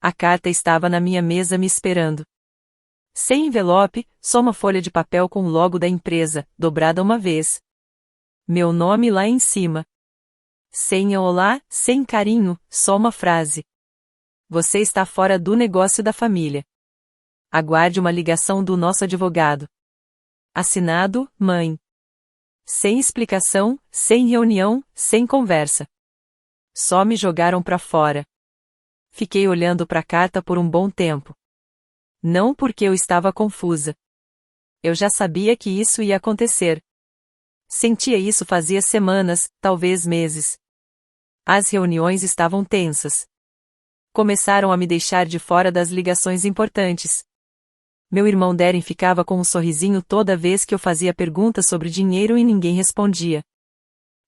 A carta estava na minha mesa me esperando. Sem envelope, só uma folha de papel com o logo da empresa, dobrada uma vez. Meu nome lá em cima. Sem olá, sem carinho, só uma frase. Você está fora do negócio da família. Aguarde uma ligação do nosso advogado. Assinado, mãe. Sem explicação, sem reunião, sem conversa. Só me jogaram pra fora. Fiquei olhando para a carta por um bom tempo. Não porque eu estava confusa. Eu já sabia que isso ia acontecer. Sentia isso fazia semanas, talvez meses. As reuniões estavam tensas. Começaram a me deixar de fora das ligações importantes. Meu irmão Darren ficava com um sorrisinho toda vez que eu fazia perguntas sobre dinheiro e ninguém respondia.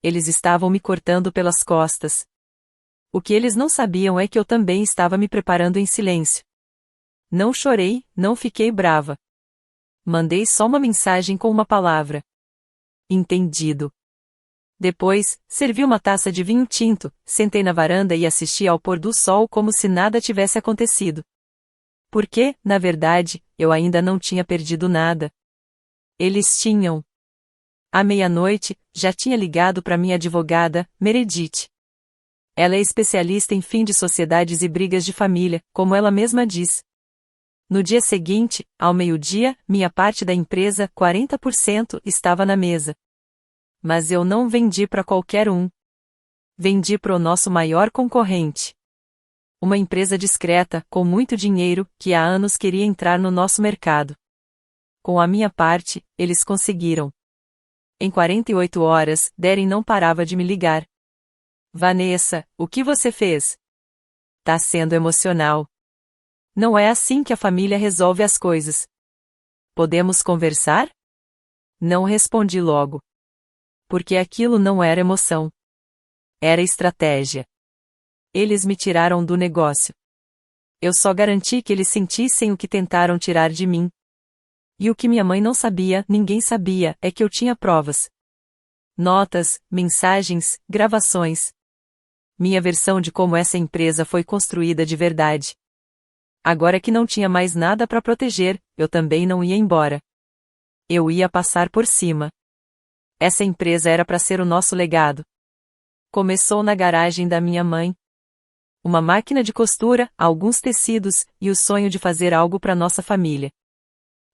Eles estavam me cortando pelas costas. O que eles não sabiam é que eu também estava me preparando em silêncio. Não chorei, não fiquei brava. Mandei só uma mensagem com uma palavra. Entendido. Depois, servi uma taça de vinho tinto, sentei na varanda e assisti ao pôr do sol como se nada tivesse acontecido. Porque, na verdade, eu ainda não tinha perdido nada. Eles tinham. À meia-noite, já tinha ligado para minha advogada, Meredith. Ela é especialista em fim de sociedades e brigas de família, como ela mesma diz. No dia seguinte, ao meio-dia, minha parte da empresa, 40%, estava na mesa. Mas eu não vendi para qualquer um. Vendi para o nosso maior concorrente. Uma empresa discreta, com muito dinheiro, que há anos queria entrar no nosso mercado. Com a minha parte, eles conseguiram. Em 48 horas, Darren não parava de me ligar. Vanessa, o que você fez? Tá sendo emocional. Não é assim que a família resolve as coisas. Podemos conversar? Não respondi logo. Porque aquilo não era emoção. Era estratégia. Eles me tiraram do negócio. Eu só garanti que eles sentissem o que tentaram tirar de mim. E o que minha mãe não sabia, ninguém sabia, é que eu tinha provas. Notas, mensagens, gravações. Minha versão de como essa empresa foi construída de verdade. Agora que não tinha mais nada para proteger, eu também não ia embora. Eu ia passar por cima. Essa empresa era para ser o nosso legado. Começou na garagem da minha mãe. Uma máquina de costura, alguns tecidos, e o sonho de fazer algo para nossa família.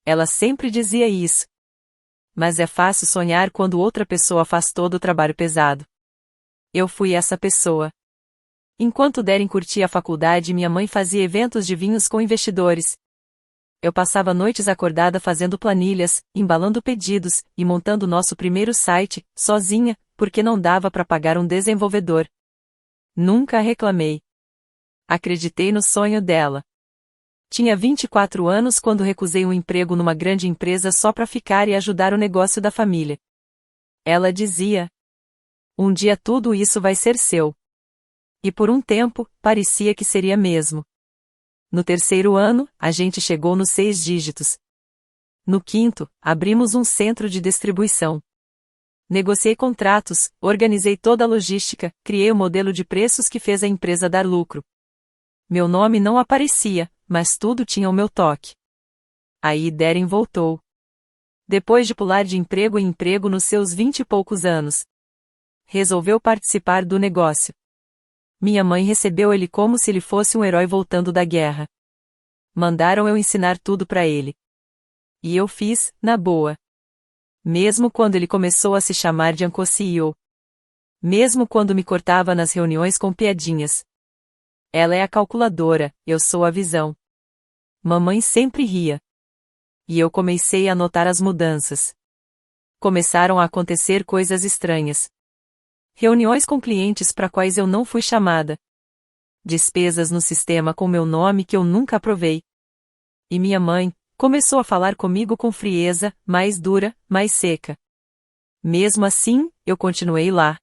Ela sempre dizia isso. Mas é fácil sonhar quando outra pessoa faz todo o trabalho pesado. Eu fui essa pessoa. Enquanto Darren curtia a faculdade, minha mãe fazia eventos de vinhos com investidores. Eu passava noites acordada fazendo planilhas, embalando pedidos, e montando nosso primeiro site, sozinha, porque não dava para pagar um desenvolvedor. Nunca reclamei. Acreditei no sonho dela. Tinha 24 anos quando recusei um emprego numa grande empresa só para ficar e ajudar o negócio da família. Ela dizia: um dia tudo isso vai ser seu. E por um tempo, parecia que seria mesmo. No terceiro ano, a gente chegou nos 6 dígitos. No quinto, abrimos um centro de distribuição. Negociei contratos, organizei toda a logística, criei o modelo de preços que fez a empresa dar lucro. Meu nome não aparecia, mas tudo tinha o meu toque. Aí Darren voltou. Depois de pular de emprego em emprego nos seus 20 e poucos anos. Resolveu participar do negócio. Minha mãe recebeu ele como se ele fosse um herói voltando da guerra. Mandaram eu ensinar tudo para ele. E eu fiz, na boa. Mesmo quando ele começou a se chamar de Uncle CEO. Mesmo quando me cortava nas reuniões com piadinhas. Ela é a calculadora, eu sou a visão. Mamãe sempre ria. E eu comecei a notar as mudanças. Começaram a acontecer coisas estranhas. Reuniões com clientes para quais eu não fui chamada. Despesas no sistema com meu nome que eu nunca aprovei. E minha mãe começou a falar comigo com frieza, mais dura, mais seca. Mesmo assim, eu continuei lá.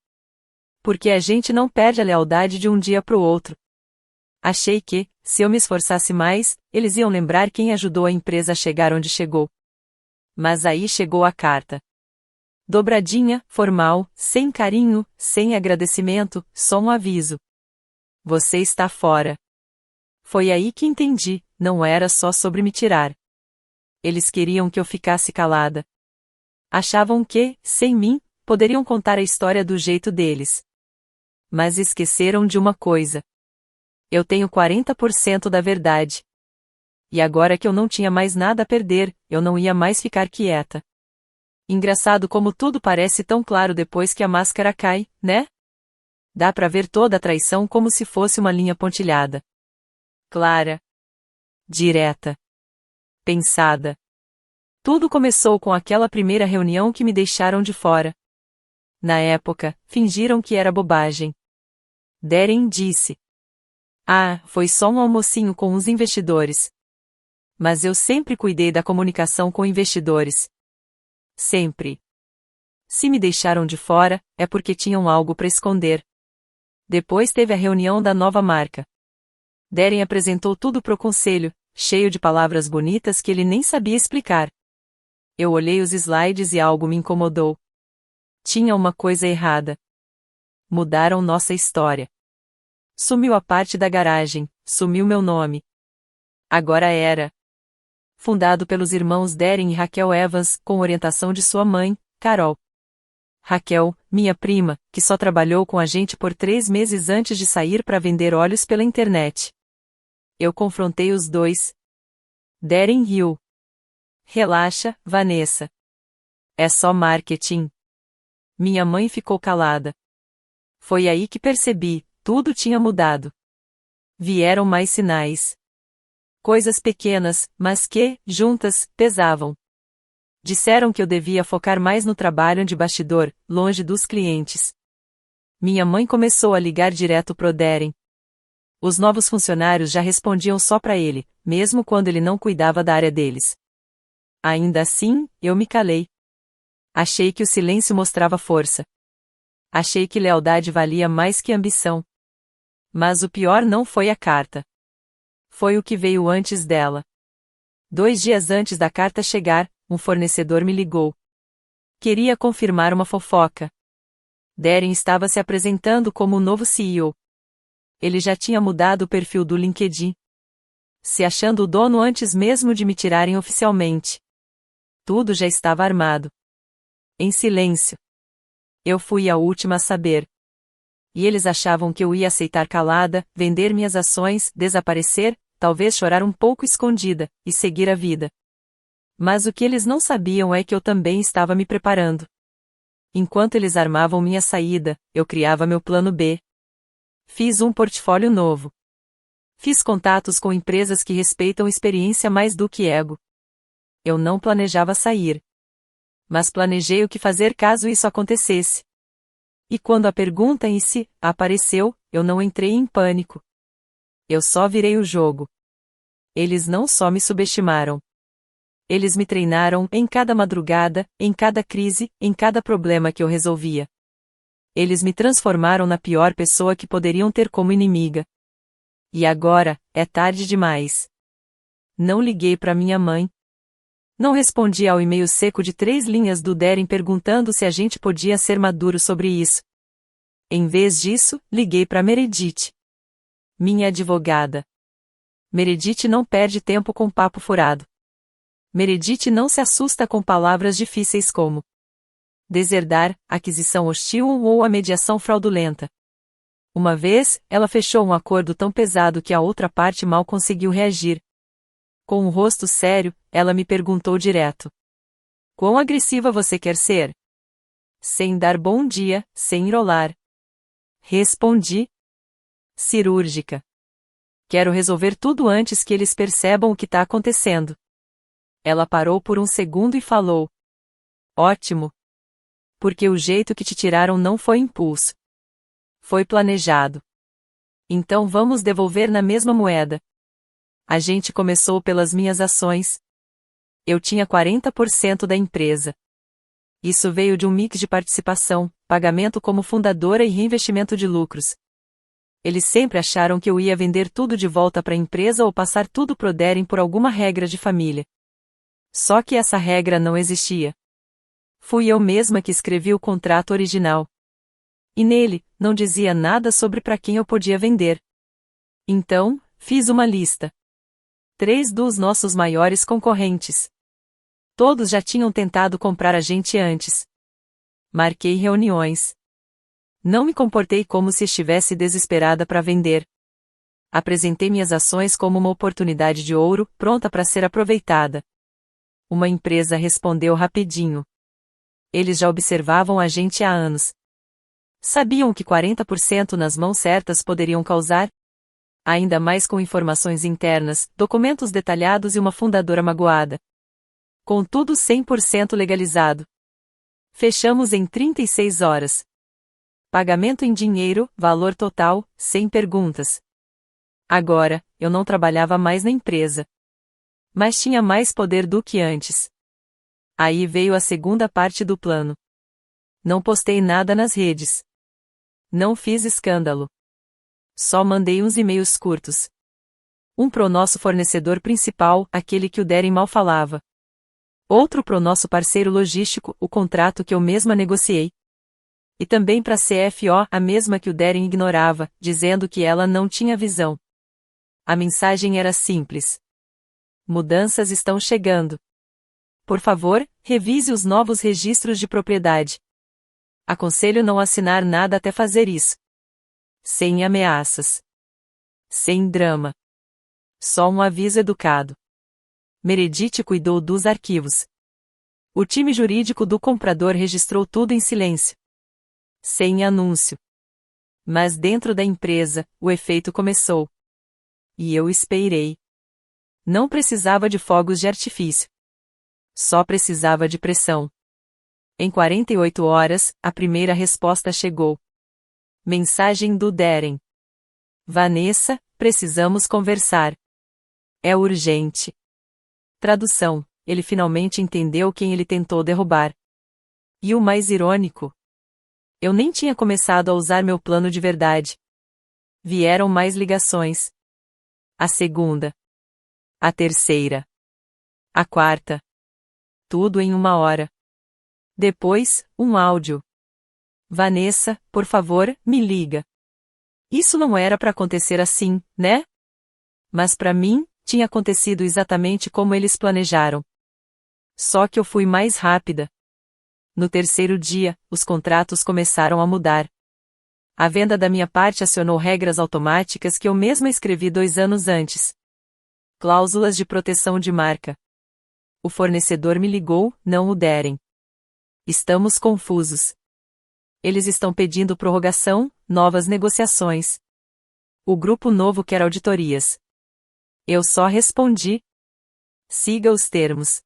Porque a gente não perde a lealdade de um dia para o outro. Achei que, se eu me esforçasse mais, eles iam lembrar quem ajudou a empresa a chegar onde chegou. Mas aí chegou a carta. Dobradinha, formal, sem carinho, sem agradecimento, só um aviso. Você está fora. Foi aí que entendi, não era só sobre me tirar. Eles queriam que eu ficasse calada. Achavam que, sem mim, poderiam contar a história do jeito deles. Mas esqueceram de uma coisa. Eu tenho 40% da verdade. E agora que eu não tinha mais nada a perder, eu não ia mais ficar quieta. Engraçado como tudo parece tão claro depois que a máscara cai, né? Dá pra ver toda a traição como se fosse uma linha pontilhada. Clara. Direta. Pensada. Tudo começou com aquela primeira reunião que me deixaram de fora. Na época, fingiram que era bobagem. Darren disse. Ah, foi só um almocinho com uns investidores. Mas eu sempre cuidei da comunicação com investidores. Sempre. Se me deixaram de fora, é porque tinham algo para esconder. Depois teve a reunião da nova marca. Darren apresentou tudo pro conselho, cheio de palavras bonitas que ele nem sabia explicar. Eu olhei os slides e algo me incomodou. Tinha uma coisa errada. Mudaram nossa história. Sumiu a parte da garagem, sumiu meu nome. Agora era fundado pelos irmãos Darren e Raquel Evans, com orientação de sua mãe, Carol. Raquel, minha prima, que só trabalhou com a gente por 3 meses antes de sair para vender óleos pela internet. Eu confrontei os dois. Darren riu. Relaxa, Vanessa. É só marketing. Minha mãe ficou calada. Foi aí que percebi, tudo tinha mudado. Vieram mais sinais. Coisas pequenas, mas que, juntas, pesavam. Disseram que eu devia focar mais no trabalho de bastidor, longe dos clientes. Minha mãe começou a ligar direto pro Darren. Os novos funcionários já respondiam só para ele, mesmo quando ele não cuidava da área deles. Ainda assim, eu me calei. Achei que o silêncio mostrava força. Achei que lealdade valia mais que ambição. Mas o pior não foi a carta. Foi o que veio antes dela. 2 dias antes da carta chegar, um fornecedor me ligou. Queria confirmar uma fofoca. Darren estava se apresentando como o novo CEO. Ele já tinha mudado o perfil do LinkedIn. Se achando o dono antes mesmo de me tirarem oficialmente. Tudo já estava armado. Em silêncio. Eu fui a última a saber. E eles achavam que eu ia aceitar calada, vender minhas ações, desaparecer, talvez chorar um pouco escondida, e seguir a vida. Mas o que eles não sabiam é que eu também estava me preparando. Enquanto eles armavam minha saída, eu criava meu plano B. Fiz um portfólio novo. Fiz contatos com empresas que respeitam experiência mais do que ego. Eu não planejava sair. Mas planejei o que fazer caso isso acontecesse. E quando a pergunta em si apareceu, eu não entrei em pânico. Eu só virei o jogo. Eles não só me subestimaram. Eles me treinaram em cada madrugada, em cada crise, em cada problema que eu resolvia. Eles me transformaram na pior pessoa que poderiam ter como inimiga. E agora, é tarde demais. Não liguei para minha mãe. Não respondi ao e-mail seco de 3 linhas do Darren perguntando se a gente podia ser maduro sobre isso. Em vez disso, liguei para Meredith. Minha advogada. Meredith não perde tempo com papo furado. Meredith não se assusta com palavras difíceis como deserdar, aquisição hostil ou a mediação fraudulenta. Uma vez, ela fechou um acordo tão pesado que a outra parte mal conseguiu reagir. Com um rosto sério, ela me perguntou direto. Quão agressiva você quer ser? Sem dar bom dia, sem enrolar. Respondi. Cirúrgica. Quero resolver tudo antes que eles percebam o que está acontecendo. Ela parou por um segundo e falou. Ótimo. Porque o jeito que te tiraram não foi impulso. Foi planejado. Então vamos devolver na mesma moeda. A gente começou pelas minhas ações. Eu tinha 40% da empresa. Isso veio de um mix de participação, pagamento como fundadora e reinvestimento de lucros. Eles sempre acharam que eu ia vender tudo de volta para a empresa ou passar tudo pro Darren por alguma regra de família. Só que essa regra não existia. Fui eu mesma que escrevi o contrato original. E nele, não dizia nada sobre para quem eu podia vender. Então, Fiz uma lista. 3 dos nossos maiores concorrentes. Todos já tinham tentado comprar a gente antes. Marquei reuniões. Não me comportei como se estivesse desesperada para vender. Apresentei minhas ações como uma oportunidade de ouro, pronta para ser aproveitada. Uma empresa respondeu rapidinho. Eles já observavam a gente há anos. Sabiam que 40% nas mãos certas poderiam causar? Ainda mais com informações internas, documentos detalhados e uma fundadora magoada. Contudo 100% legalizado. Fechamos em 36 horas. Pagamento em dinheiro, valor total, sem perguntas. Agora, eu não trabalhava mais na empresa. Mas tinha mais poder do que antes. Aí veio a segunda parte do plano. Não postei nada nas redes. Não fiz escândalo. Só mandei uns e-mails curtos. Um pro nosso fornecedor principal, aquele que o Darren mal falava. Outro pro nosso parceiro logístico, o contrato que eu mesma negociei. E também pra CFO, a mesma que o Darren ignorava, dizendo que ela não tinha visão. A mensagem era simples. Mudanças estão chegando. Por favor, revise os novos registros de propriedade. Aconselho não assinar nada até fazer isso. Sem ameaças. Sem drama. Só um aviso educado. Meredith cuidou dos arquivos. O time jurídico do comprador registrou tudo em silêncio. Sem anúncio. Mas dentro da empresa, o efeito começou. E eu esperei. Não precisava de fogos de artifício. Só precisava de pressão. Em 48 horas, a primeira resposta chegou. Mensagem do Darren. Vanessa, precisamos conversar. É urgente. Tradução: ele finalmente entendeu quem ele tentou derrubar. E o mais irônico? Eu nem tinha começado a usar meu plano de verdade. Vieram mais ligações. A segunda. A terceira. A quarta. Tudo em 1 hora. Depois, um áudio. Vanessa, por favor, me liga. Isso não era para acontecer assim, né? Mas para mim, tinha acontecido exatamente como eles planejaram. Só que eu fui mais rápida. No terceiro dia, os contratos começaram a mudar. A venda da minha parte acionou regras automáticas que eu mesma escrevi 2 anos antes. Cláusulas de proteção de marca. O fornecedor me ligou, não o Darren. Estamos confusos. Eles estão pedindo prorrogação, novas negociações. O grupo novo quer auditorias. Eu só respondi. Siga os termos.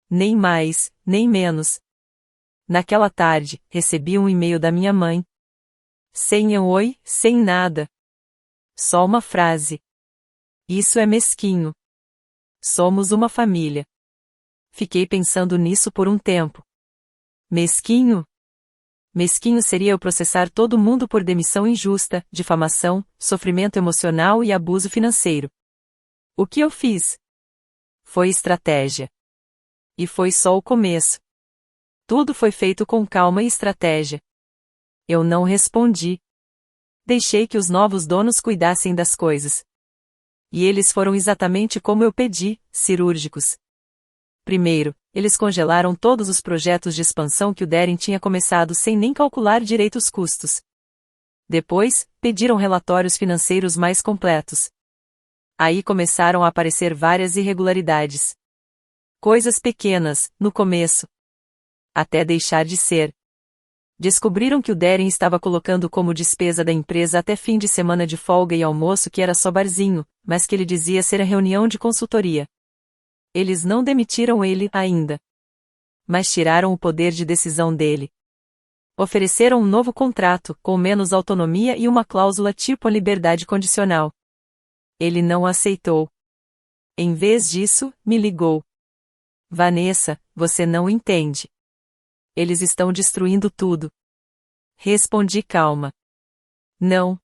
Nem mais, nem menos. Naquela tarde, recebi um e-mail da minha mãe. Sem um oi, sem nada. Só uma frase. Isso é mesquinho. Somos uma família. Fiquei pensando nisso por um tempo. Mesquinho? Mesquinho seria eu processar todo mundo por demissão injusta, difamação, sofrimento emocional e abuso financeiro. O que eu fiz? Foi estratégia. E foi só o começo. Tudo foi feito com calma e estratégia. Eu não respondi. Deixei que os novos donos cuidassem das coisas. E eles foram exatamente como eu pedi, cirúrgicos. Primeiro, eles congelaram todos os projetos de expansão que o Darren tinha começado sem nem calcular direito os custos. Depois, pediram relatórios financeiros mais completos. Aí começaram a aparecer várias irregularidades. Coisas pequenas, no começo. Até deixar de ser. Descobriram que o Darren estava colocando como despesa da empresa até fim de semana de folga e almoço que era só barzinho, mas que ele dizia ser a reunião de consultoria. Eles não demitiram ele ainda. Mas tiraram o poder de decisão dele. Ofereceram um novo contrato, com menos autonomia e uma cláusula tipo a liberdade condicional. Ele não aceitou. Em vez disso, me ligou. Vanessa, você não entende. Eles estão destruindo tudo. Respondi calma. Não.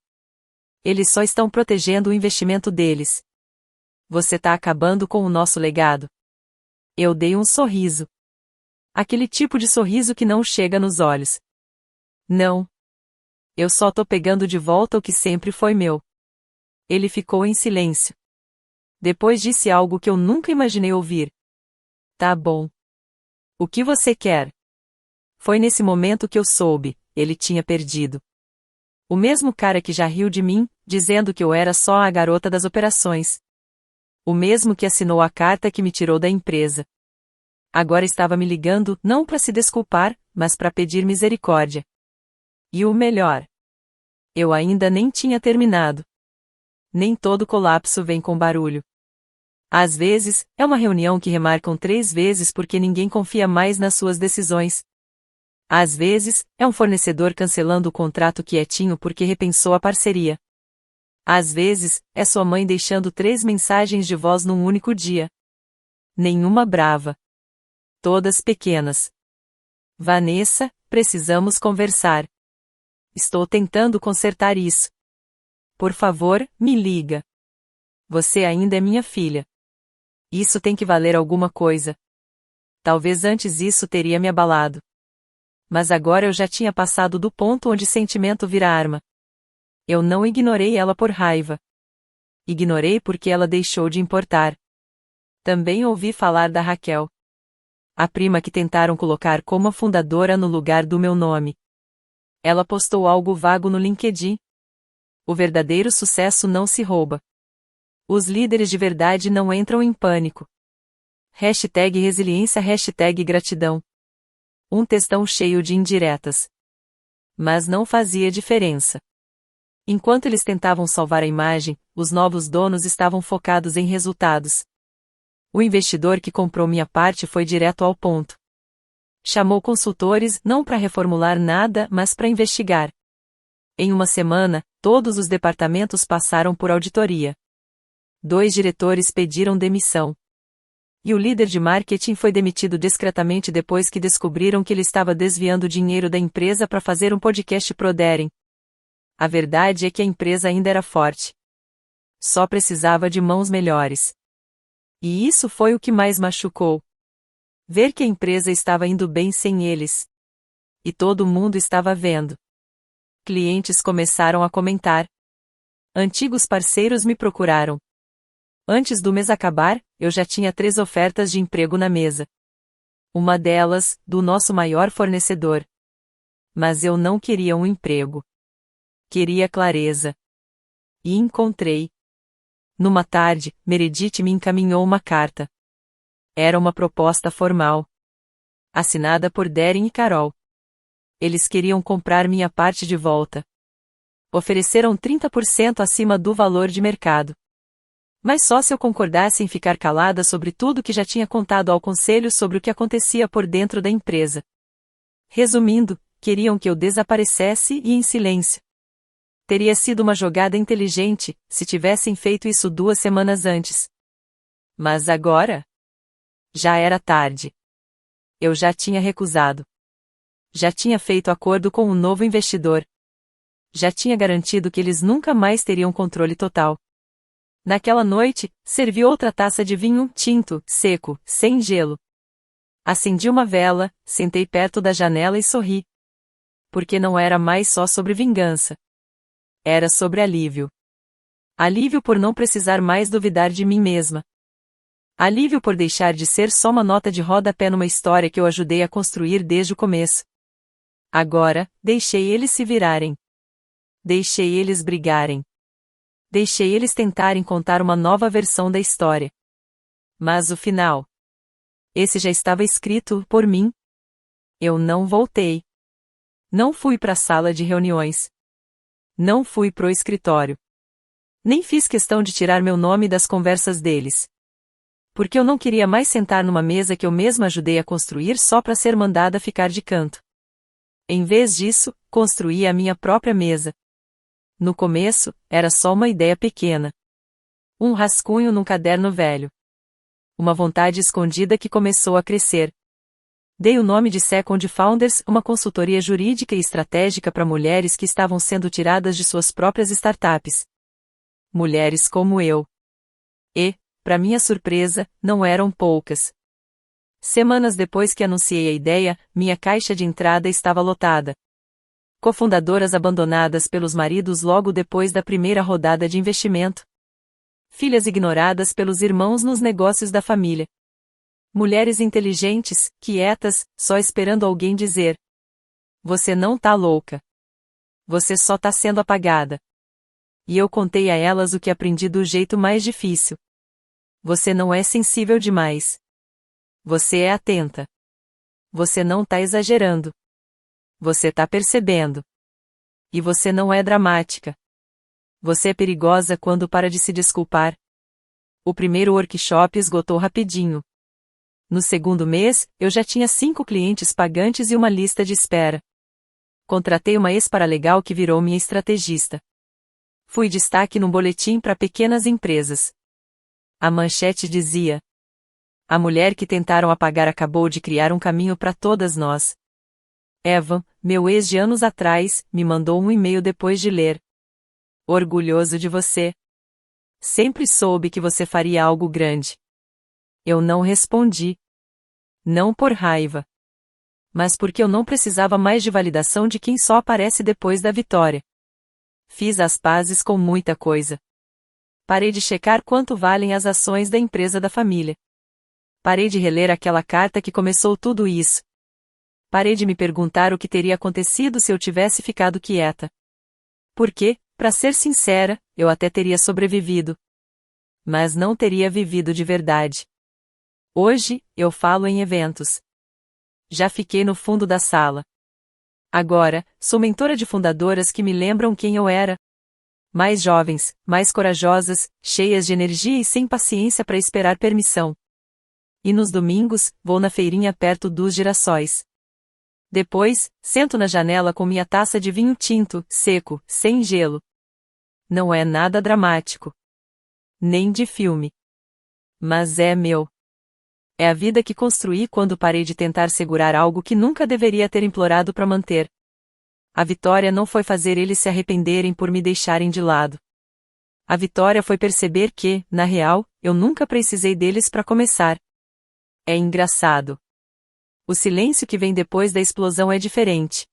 Eles só estão protegendo o investimento deles. Você tá acabando com o nosso legado. Eu dei um sorriso. Aquele tipo de sorriso que não chega nos olhos. Não. Eu só tô pegando de volta o que sempre foi meu. Ele ficou em silêncio. Depois disse algo que eu nunca imaginei ouvir. Tá bom. O que você quer? Foi nesse momento que eu soube, ele tinha perdido. O mesmo cara que já riu de mim, dizendo que eu era só a garota das operações. O mesmo que assinou a carta que me tirou da empresa. Agora estava me ligando não para se desculpar, mas para pedir misericórdia. E o melhor. Eu ainda nem tinha terminado. Nem todo colapso vem com barulho. Às vezes, é uma reunião que remarcam 3 vezes porque ninguém confia mais nas suas decisões. Às vezes, é um fornecedor cancelando o contrato quietinho porque repensou a parceria. Às vezes, é sua mãe deixando 3 mensagens de voz num único dia. Nenhuma brava. Todas pequenas. Vanessa, precisamos conversar. Estou tentando consertar isso. Por favor, me liga. Você ainda é minha filha. Isso tem que valer alguma coisa. Talvez antes isso teria me abalado. Mas agora eu já tinha passado do ponto onde sentimento vira arma. Eu não ignorei ela por raiva. Ignorei porque ela deixou de importar. Também ouvi falar da Raquel. A prima que tentaram colocar como a fundadora no lugar do meu nome. Ela postou algo vago no LinkedIn. O verdadeiro sucesso não se rouba. Os líderes de verdade não entram em pânico. #resiliência, #gratidão. Um textão cheio de indiretas. Mas não fazia diferença. Enquanto eles tentavam salvar a imagem, os novos donos estavam focados em resultados. O investidor que comprou minha parte foi direto ao ponto. Chamou consultores não para reformular nada, mas para investigar. Em uma semana, todos os departamentos passaram por auditoria. 2 diretores pediram demissão. E o líder de marketing foi demitido discretamente depois que descobriram que ele estava desviando dinheiro da empresa para fazer um podcast pro Darren. A verdade é que a empresa ainda era forte. Só precisava de mãos melhores. E isso foi o que mais machucou. Ver que a empresa estava indo bem sem eles. E todo mundo estava vendo. Clientes começaram a comentar. Antigos parceiros me procuraram. Antes do mês acabar, eu já tinha 3 ofertas de emprego na mesa. Uma delas, do nosso maior fornecedor. Mas eu não queria um emprego. Queria clareza. E encontrei. Numa tarde, Meredith me encaminhou uma carta. Era uma proposta formal. Assinada por Darren e Carol. Eles queriam comprar minha parte de volta. Ofereceram 30% acima do valor de mercado. Mas só se eu concordasse em ficar calada sobre tudo que já tinha contado ao conselho sobre o que acontecia por dentro da empresa. Resumindo, queriam que eu desaparecesse e em silêncio. Teria sido uma jogada inteligente, se tivessem feito isso 2 semanas antes. Mas agora? Já era tarde. Eu já tinha recusado. Já tinha feito acordo com um novo investidor. Já tinha garantido que eles nunca mais teriam controle total. Naquela noite, servi outra taça de vinho tinto, seco, sem gelo. Acendi uma vela, sentei perto da janela e sorri. Porque não era mais só sobre vingança. Era sobre alívio. Alívio por não precisar mais duvidar de mim mesma. Alívio por deixar de ser só uma nota de rodapé numa história que eu ajudei a construir desde o começo. Agora, deixei eles se virarem. Deixei eles brigarem. Deixei eles tentarem contar uma nova versão da história. Mas o final. Esse já estava escrito por mim. Eu não voltei. Não fui para a sala de reuniões. Não fui pro escritório. Nem fiz questão de tirar meu nome das conversas deles. Porque eu não queria mais sentar numa mesa que eu mesma ajudei a construir só para ser mandada ficar de canto. Em vez disso, construí a minha própria mesa. No começo, era só uma ideia pequena. Um rascunho num caderno velho. Uma vontade escondida que começou a crescer. Dei o nome de Second Founders, uma consultoria jurídica e estratégica para mulheres que estavam sendo tiradas de suas próprias startups. Mulheres como eu. E, para minha surpresa, não eram poucas. Semanas depois que anunciei a ideia, minha caixa de entrada estava lotada. Cofundadoras abandonadas pelos maridos logo depois da primeira rodada de investimento. Filhas ignoradas pelos irmãos nos negócios da família. Mulheres inteligentes, quietas, só esperando alguém dizer: "Você não tá louca. Você só tá sendo apagada." E eu contei a elas o que aprendi do jeito mais difícil. Você não é sensível demais. Você é atenta. Você não tá exagerando. Você tá percebendo. E você não é dramática. Você é perigosa quando para de se desculpar. O primeiro workshop esgotou rapidinho. No segundo mês, eu já tinha 5 clientes pagantes e uma lista de espera. Contratei uma ex-paralegal que virou minha estrategista. Fui destaque num boletim para pequenas empresas. A manchete dizia: "A mulher que tentaram apagar acabou de criar um caminho para todas nós." Evan, meu ex de anos atrás, me mandou um e-mail depois de ler. "Orgulhoso de você. Sempre soube que você faria algo grande." Eu não respondi. Não por raiva. Mas porque eu não precisava mais de validação de quem só aparece depois da vitória. Fiz as pazes com muita coisa. Parei de checar quanto valem as ações da empresa da família. Parei de reler aquela carta que começou tudo isso. Parei de me perguntar o que teria acontecido se eu tivesse ficado quieta. Porque, para ser sincera, eu até teria sobrevivido. Mas não teria vivido de verdade. Hoje, eu falo em eventos. Já fiquei no fundo da sala. Agora, sou mentora de fundadoras que me lembram quem eu era. Mais jovens, mais corajosas, cheias de energia e sem paciência para esperar permissão. E nos domingos, vou na feirinha perto dos girassóis. Depois, sento na janela com minha taça de vinho tinto, seco, sem gelo. Não é nada dramático. Nem de filme. Mas é meu. É a vida que construí quando parei de tentar segurar algo que nunca deveria ter implorado para manter. A vitória não foi fazer eles se arrependerem por me deixarem de lado. A vitória foi perceber que, na real, eu nunca precisei deles para começar. É engraçado. O silêncio que vem depois da explosão é diferente.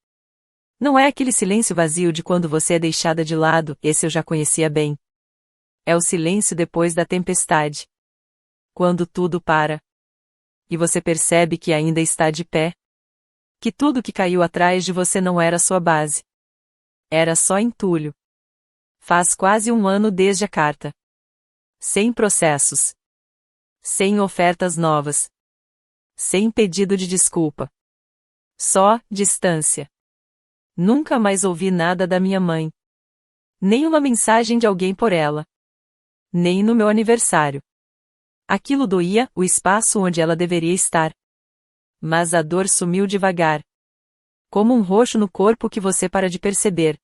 Não é aquele silêncio vazio de quando você é deixada de lado, esse eu já conhecia bem. É o silêncio depois da tempestade. Quando tudo para. E você percebe que ainda está de pé. Que tudo que caiu atrás de você não era sua base. Era só entulho. Faz quase 1 ano desde a carta. Sem processos. Sem ofertas novas. Sem pedido de desculpa. Só distância. Nunca mais ouvi nada da minha mãe. Nem uma mensagem de alguém por ela. Nem no meu aniversário. Aquilo doía, o espaço onde ela deveria estar. Mas a dor sumiu devagar. Como um roxo no corpo que você para de perceber.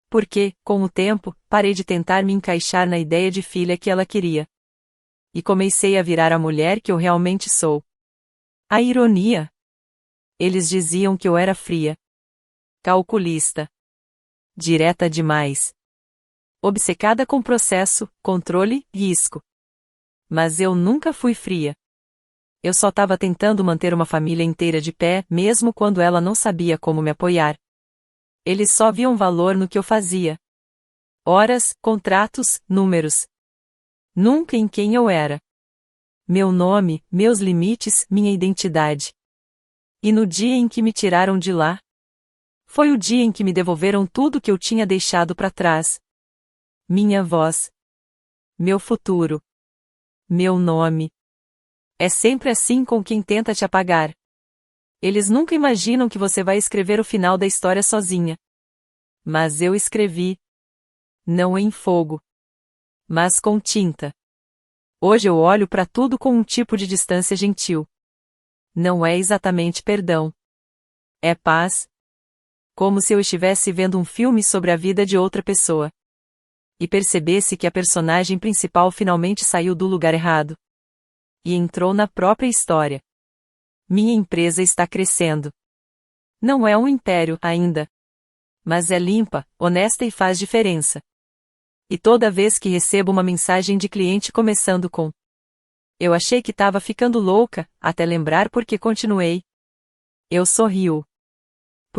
Porque, com o tempo, parei de tentar me encaixar na ideia de filha que ela queria. E comecei a virar a mulher que eu realmente sou. A ironia. Eles diziam que eu era fria. Calculista. Direta demais. Obcecada com processo, controle, risco. Mas eu nunca fui fria. Eu só estava tentando manter uma família inteira de pé, mesmo quando ela não sabia como me apoiar. Eles só viam valor no que eu fazia. Horas, contratos, números. Nunca em quem eu era. Meu nome, meus limites, minha identidade. E no dia em que me tiraram de lá? Foi o dia em que me devolveram tudo que eu tinha deixado para trás. Minha voz. Meu futuro. Meu nome. É sempre assim com quem tenta te apagar. Eles nunca imaginam que você vai escrever o final da história sozinha. Mas eu escrevi. Não em fogo. Mas com tinta. Hoje eu olho para tudo com um tipo de distância gentil. Não é exatamente perdão. É paz. Como se eu estivesse vendo um filme sobre a vida de outra pessoa. E percebesse que a personagem principal finalmente saiu do lugar errado. E entrou na própria história. Minha empresa está crescendo. Não é um império ainda. Mas é limpa, honesta e faz diferença. E toda vez que recebo uma mensagem de cliente começando com: "Eu achei que estava ficando louca", até lembrar por que continuei. Eu sorrio.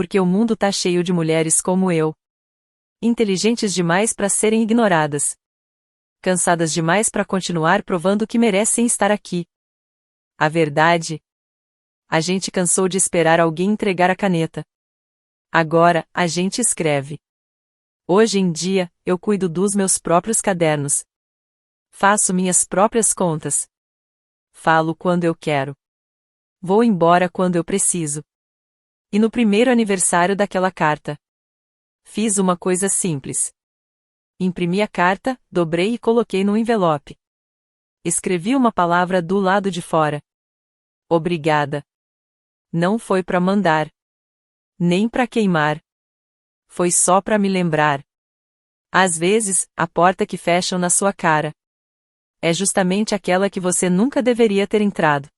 Porque o mundo tá cheio de mulheres como eu. Inteligentes demais para serem ignoradas. Cansadas demais para continuar provando que merecem estar aqui. A verdade? A gente cansou de esperar alguém entregar a caneta. Agora, a gente escreve. Hoje em dia, eu cuido dos meus próprios cadernos. Faço minhas próprias contas. Falo quando eu quero. Vou embora quando eu preciso. E no primeiro aniversário daquela carta, fiz uma coisa simples. Imprimi a carta, dobrei e coloquei no envelope. Escrevi uma palavra do lado de fora. Obrigada. Não foi para mandar. Nem para queimar. Foi só para me lembrar. Às vezes, a porta que fecham na sua cara é justamente aquela que você nunca deveria ter entrado.